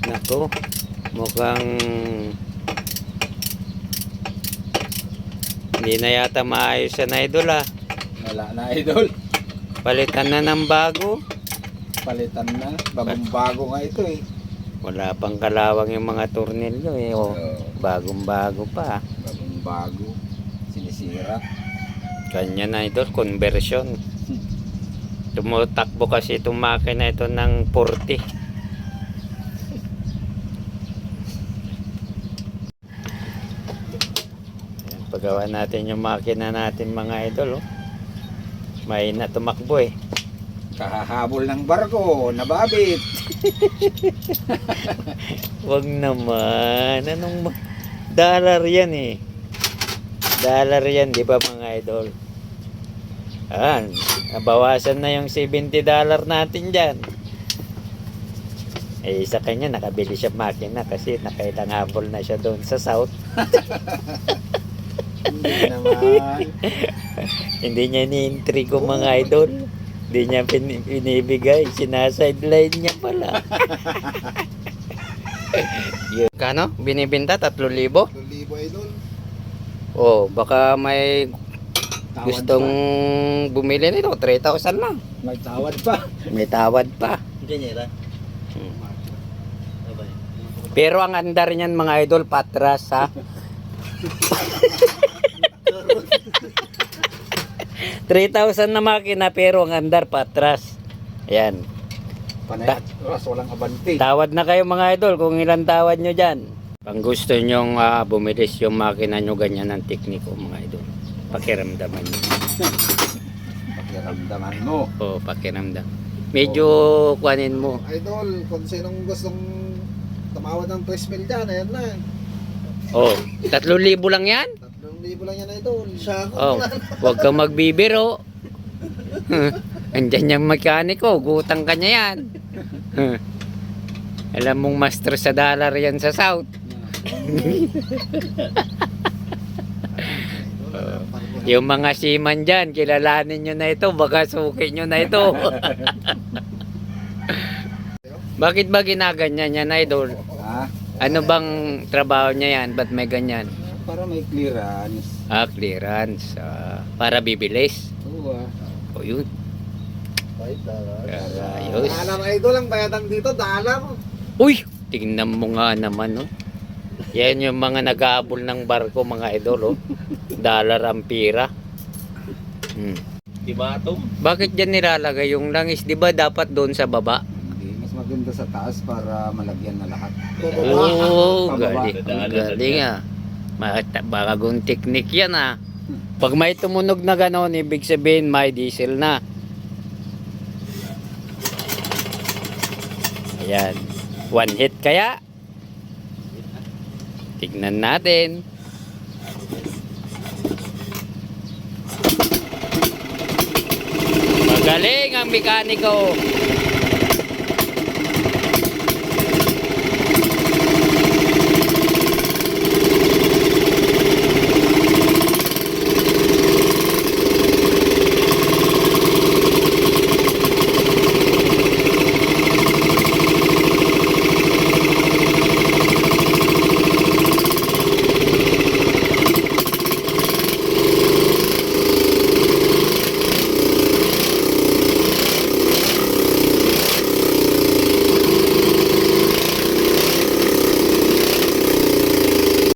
Nako, mukhang hindi na yata maayos yan, idol ah. Wala na, idol. Palitan na ng bago. Palitan na. Bagong bago nga ito eh. Wala pang kalawang yung mga tornilyo eh. Oh, bagong bago pa. Bagong bago. Sinisira. Kanya na idol, conversion. Tumutakbo kasi itong makina ito ng 40. Ayan, pagawa natin yung makina natin mga idol. Oh. May na tumakbo eh. Kahahabol ng barko. Nababit. Wag naman. Anong dollar yan eh. Dollar yan, di ba mga idol? Ayan, nabawasan na yung $70 natin dyan. Eh, sa kanya nakabili siya makina kasi nakailang habol na siya doon sa south. Hindi naman. Hindi niya ni-intrigo mga idol. Hindi niya pinibigay. Sinasideline niya pala. Kano? Binibinta? 3,000? 2,000 idol. Oh, baka may Tawad gustong bumili nito. 3,000 lang. May tawad pa. May tawad pa. Pero ang andar niyan mga idol, patras ha. 3,000 na makina pero ang andar patras. Ayan. Panay at oras, walang abanti. Tawad na kayo mga idol kung ilan tawad nyo dyan. Pang gusto nyong bumilis yung makina nyo ganyan ng tekniko mga idol. Pakiramdaman nyo. Pakiramdaman mo. O, pakiramdam. Medyo kuhanin mo. Idol, kung sinong gustong tumawad ng 3,000 dyan, ayan na. O, 3,000 lang yan? 3,000 lang yan, idol. Siya ako. Oh, huwag kang magbibiro. Andyan yung mekaniko, gutang ka niya yan. Alam mong master sa dollar yan sa south. Yung mga seaman dyan, kilalanin nyo na ito, baka suki nyo na ito. Bakit ba ginaganyan yan, idol? Ha? Ano bang trabaho niya yan? Ba't may ganyan? Para may clearance. Clearance. Para bibilis. Oo ah. O yun. Ayos. Alam idol, ang bayadang dito, dalam. Uy! Tingnan mo nga naman, no? Yan yung mga nag-aabol ng barko, mga idol, oh. Dollar ang pira. Diba ito? Bakit dyan nilalagay yung langis? Di ba dapat doon sa baba? Hindi, mas maganda sa taas para malagyan na lahat. Oo, Pababa. galing ah. Bagong teknik yan ah. Pag may tumunog na gano'n, ibig sabihin may diesel na. Ayan. One hit kaya? Tignan natin. Magaling ang mekaniko.